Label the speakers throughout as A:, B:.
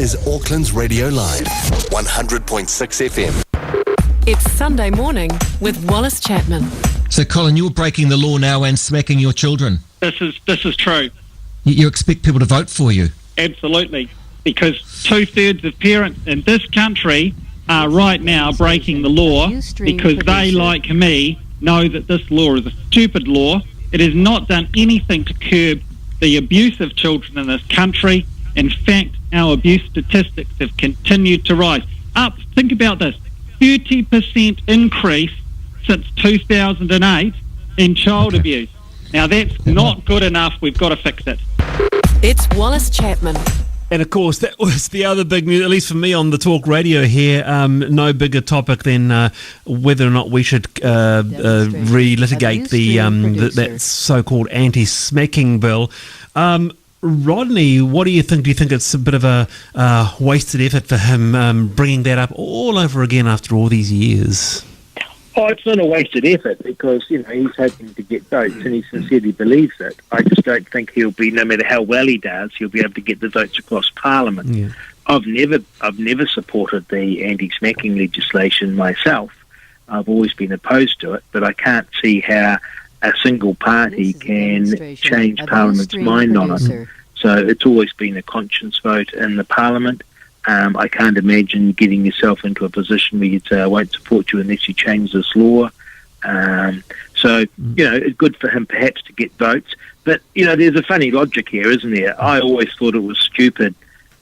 A: is Auckland's RadioLive 100.6 FM.
B: It's Sunday morning with Wallace Chapman.
C: So, Colin, you're breaking the law now and smacking your children.
D: This is true.
C: You expect people to vote for you?
D: Absolutely. Because 2/3 of parents in this country are right now breaking the law because they, like me, know that this law is a stupid law. It has not done anything to curb the abuse of children in this country. In fact, our abuse statistics have continued to rise. Think about this, 30% increase since 2008 in child abuse. Now, that's not good enough. We've got to fix it.
B: It's Wallace Chapman.
E: And of course, that was the other big news, at least for me on the talk radio here. No bigger topic than whether or not we should relitigate that so-called anti-smacking bill. Rodney, what do you think? Do you think it's a bit of a wasted effort for him bringing that up all over again after all these years?
F: Oh, it's not a wasted effort because, he's hoping to get votes and he sincerely believes it. I just don't think he'll be, no matter how well he does, he'll be able to get the votes across Parliament. Yeah. I've never supported the anti-smacking legislation myself. I've always been opposed to it, but I can't see how a single party can change Parliament's mind on it. So it's always been a conscience vote in the Parliament. I can't imagine getting yourself into a position where you'd say, I won't support you unless you change this law. It's good for him perhaps to get votes. But, there's a funny logic here, isn't there? I always thought it was stupid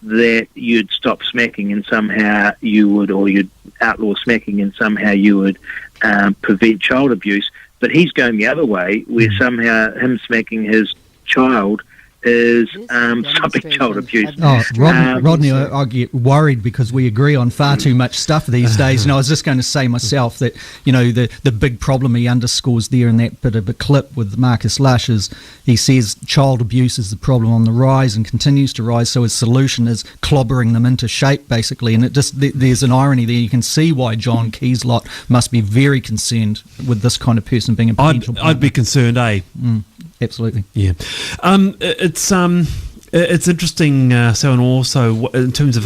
F: that you'd stop smacking and somehow you would, or you'd outlaw smacking and somehow you would prevent child abuse. But he's going the other way, where somehow him smacking his child is stopping child abuse.
G: Rodney, I get worried because we agree on far too much stuff these days. And I was just going to say myself that, the big problem he underscores there in that bit of a clip with Marcus Lush is he says child abuse is the problem on the rise and continues to rise. So his solution is clobbering them into shape, basically. And there's an irony there. You can see why John Keyslot must be very concerned with this kind of person being a potential partner.
E: I'd be concerned, eh?
G: Absolutely.
E: Yeah. It's interesting, and also in terms of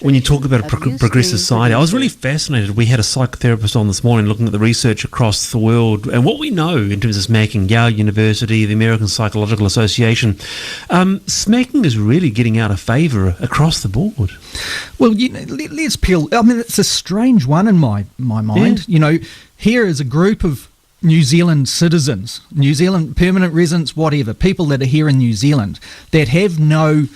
E: when you talk about a progressive society, I was really fascinated. We had a psychotherapist on this morning looking at the research across the world and what we know in terms of smacking. Yale University, the American Psychological Association. Smacking is really getting out of favour across the board.
G: Well, let's peel. I mean, it's a strange one in my mind. Yeah. Here is a group of New Zealand citizens, New Zealand permanent residents, whatever, people that are here in New Zealand that have no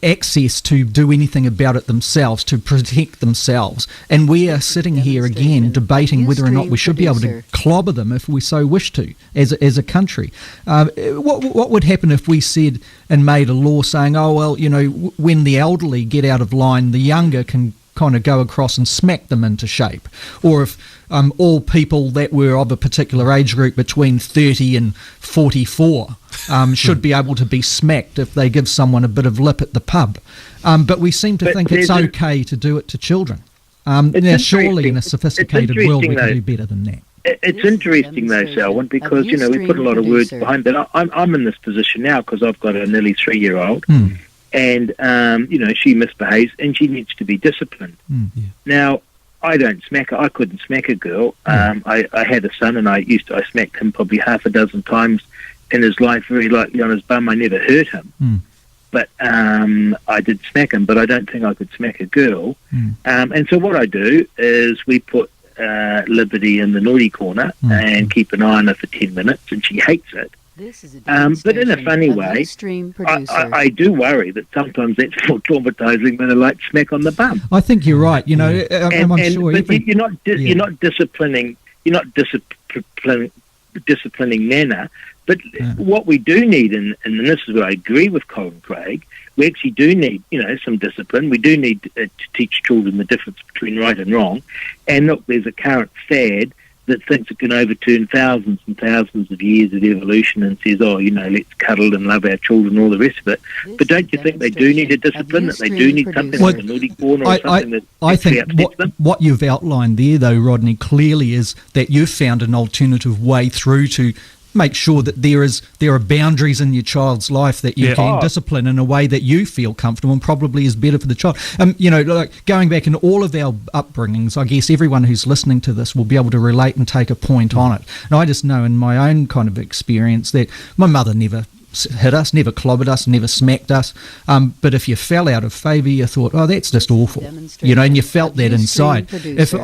G: access to do anything about it themselves, to protect themselves. And we are sitting here again debating whether or not we should be able to clobber them if we so wish to as a country. What would happen if we said and made a law saying, when the elderly get out of line, the younger can kind of go across and smack them into shape? Or if all people that were of a particular age group between 30 and 44 should be able to be smacked if they give someone a bit of lip at the pub. But we seem to think it's okay to do it to children. Now, surely in a sophisticated world we can do better than that.
F: It's interesting though, Selwyn, because, we put a lot of words behind it. I'm in this position now because I've got a nearly 3-year-old. And, she misbehaves and she needs to be disciplined. Now, I don't smack her. I couldn't smack a girl. I had a son and I smacked him probably half a dozen times in his life, very lightly on his bum. I never hurt him. But I did smack him, but I don't think I could smack a girl. And so what I do is we put Liberty in the naughty corner and keep an eye on her for 10 minutes, and she hates it. But in a funny way, I do worry that sometimes that's more traumatising than a light smack on the bum.
G: I think you're right. I'm sure.
F: But you're not disciplining. You're not disciplining Nana. But what we do need, and this is where I agree with Colin Craig, we actually do need, some discipline. We do need to teach children the difference between right and wrong. And look, there's a current fad that thinks it can overturn thousands and thousands of years of evolution and says, let's cuddle and love our children and all the rest of it. But don't you think they do need a discipline, that they do need something like a naughty corner or something that actually upsets them?
G: What you've outlined there, though, Rodney, clearly is that you've found an alternative way through to make sure that there are boundaries in your child's life that you can discipline in a way that you feel comfortable and probably is better for the child. Like going back in all of our upbringings, I guess everyone who's listening to this will be able to relate and take a point on it. And I just know in my own kind of experience that my mother never hit us, never clobbered us, never smacked us. But if you fell out of favour, you thought, oh, that's just awful, and you felt that inside. If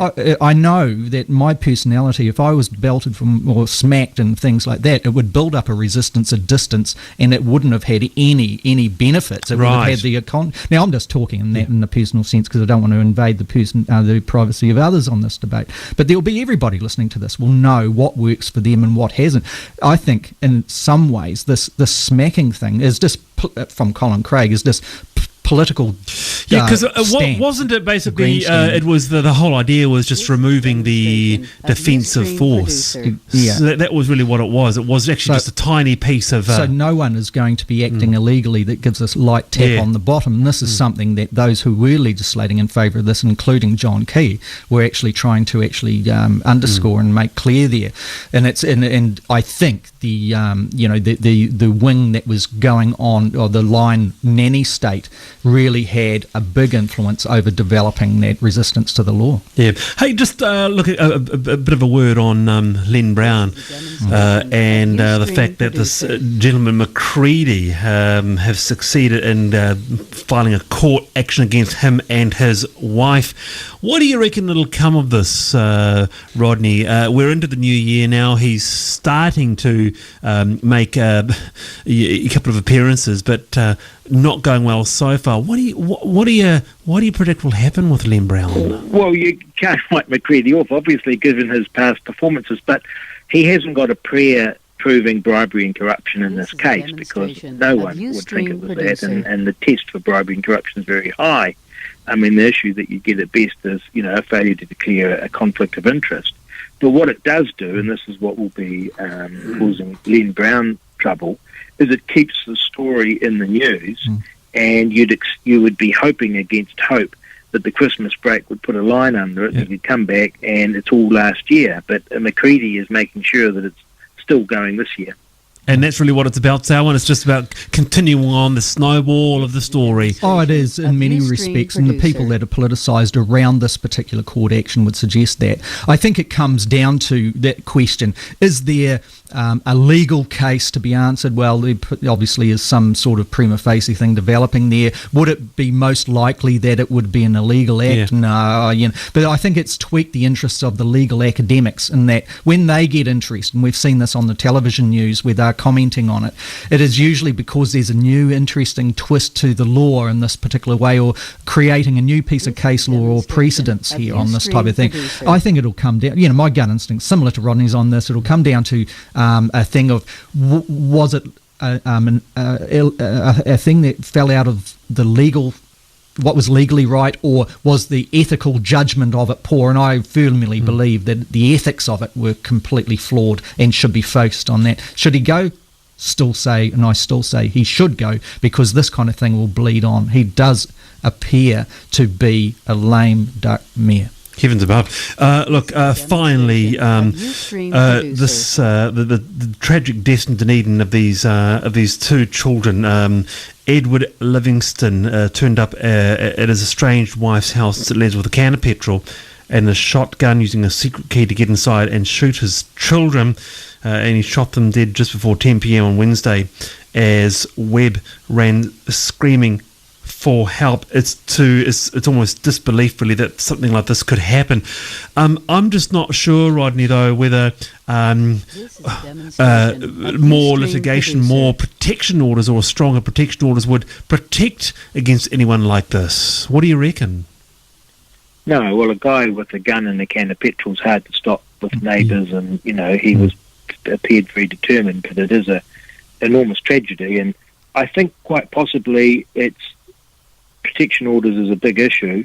G: I know that my personality, if I was belted from or smacked and things like that, it would build up a resistance, a distance, and it wouldn't have had any benefits. It would have had the Now I'm just talking in the personal sense because I don't want to invade the privacy of others on this debate. But there'll be everybody listening to this will know what works for them and what hasn't. I think in some ways this smacking thing is just from Colin Craig is just political.
E: Because wasn't it basically? It was the whole idea was just removing the defensive force. So that was really what it was. It was actually just a tiny piece of.
G: So no one is going to be acting illegally that gives us light tap on the bottom. And this is something that those who were legislating in favour of this, including John Key, were actually trying to underscore and make clear there. And and I think the wing that was going on, or the line nanny state, really had a big influence over developing that resistance to the law.
E: Yeah. Hey, just look at a bit of a word on Len Brown and the fact that this gentleman McCready have succeeded in filing a court action against him and his wife. What do you reckon it'll come of this, Rodney? We're into the new year now. He's starting to make a couple of appearances, but not going well so far. What do you predict will happen with Len Brown?
F: Well, you can't write McCready off, obviously, given his past performances, but he hasn't got a prayer proving bribery and corruption in this case, because no one would think it was that, and the test for bribery and corruption is very high. I mean, the issue that you get at best is, a failure to declare a conflict of interest. But what it does do, and this is what will be causing Len Brown trouble, is it keeps the story in the news, and you would be hoping against hope that the Christmas break would put a line under it, and you'd come back and it's all last year. But McCready is making sure that it's still going this year.
E: And that's really what it's about, Selwyn. It's just about continuing on the snowball of the story.
G: Oh, it is in many respects, and the people that are politicised around this particular court action would suggest that. I think it comes down to that question: is there a legal case to be answered? Well, there obviously is some sort of prima facie thing developing there. Would it be most likely that it would be an illegal act? No, but I think it's tweaked the interests of the legal academics in that when they get interest, and we've seen this on the television news where they're commenting on it, it is usually because there's a new interesting twist to the law in this particular way, or creating a new piece of case law or precedence here on this type of thing. I think it'll come down, my gut instinct, similar to Rodney's on this, it'll come down to a thing of was it a thing that fell out of the legal, what was legally right, or was the ethical judgment of it poor? And I firmly believe that the ethics of it were completely flawed and should be focused on that. Should he go? I still say he should go, because this kind of thing will bleed on. He does appear to be a lame duck mayor.
E: Heavens above. Finally, the tragic death in Dunedin of these two children. Edward Livingston turned up at his estranged wife's house in St Leonards with a can of petrol and a shotgun, using a secret key to get inside and shoot his children. And he shot them dead just before 10 p.m. on Wednesday as Webb ran screaming for help. It's almost disbelief, really, that something like this could happen. I'm just not sure, Rodney, though, whether more litigation, more protection orders, or stronger protection orders would protect against anyone like this. What do you reckon?
F: No, well, a guy with a gun and a can of petrol is hard to stop with neighbours, and he appeared very determined, but it is a enormous tragedy, and I think quite possibly it's protection orders is a big issue,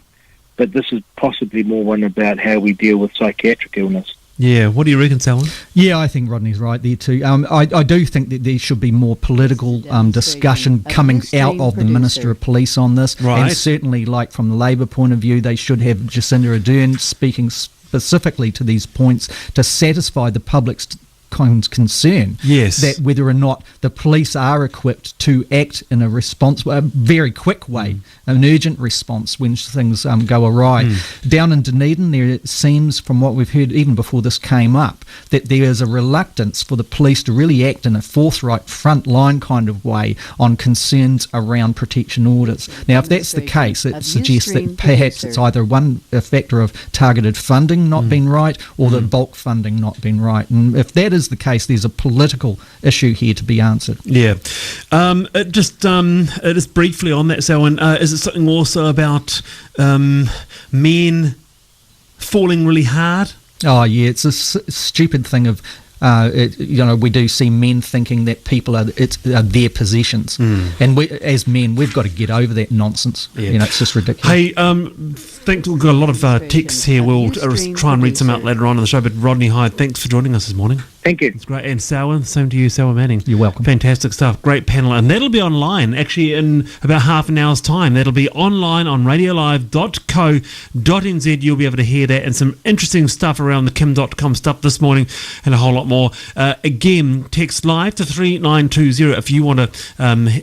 F: but this is possibly more one about how we deal with psychiatric illness.
E: Yeah, what do you reckon, Selwyn?
G: Yeah, I think Rodney's right there too. I do think that there should be more political discussion coming out of the Minister of Police on this.
E: Right.
G: And certainly, like from the Labour point of view, they should have Jacinda Ardern speaking specifically to these points to satisfy the public's concern.
E: Yes.
G: That whether or not the police are equipped to act in a very quick way, an urgent response when things go awry. Down in Dunedin, there it seems, from what we've heard even before this came up, that there is a reluctance for the police to really act in a forthright, front-line kind of way on concerns around protection orders. Now, if that's the case, it suggests that perhaps it's either a factor of targeted funding not being right, or the bulk funding not being right. And if that is the case, there's a political issue here to be answered.
E: Yeah. Just briefly on that, Selwyn, is it something also about men falling really hard?
G: Oh, yeah, it's a stupid thing of... we do see men thinking that people are their possessions, and as men, we've got to get over that nonsense.
E: Yeah.
G: It's just ridiculous.
E: Hey, thanks. We've got a lot of texts here. We'll try and read some out later on in the show. But Rodney Hide, thanks for joining us this morning.
F: Thank you.
E: It's great. And Selwyn, same to you, Selwyn Manning.
G: You're welcome.
E: Fantastic stuff. Great panel. And that'll be online, actually, in about half an hour's time. That'll be online on radiolive.co.nz. You'll be able to hear that and some interesting stuff around the kim.com stuff this morning and a whole lot more. Again, text live to 3920 if you want to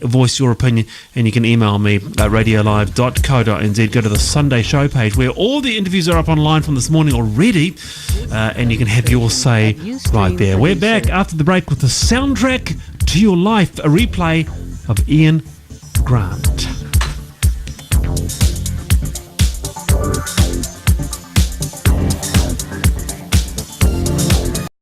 E: voice your opinion, and you can email me at radiolive.co.nz. Go to the Sunday show page where all the interviews are up online from this morning already, and you can have your say right there. We're back after the break with the soundtrack to your life, a replay of Ian Grant.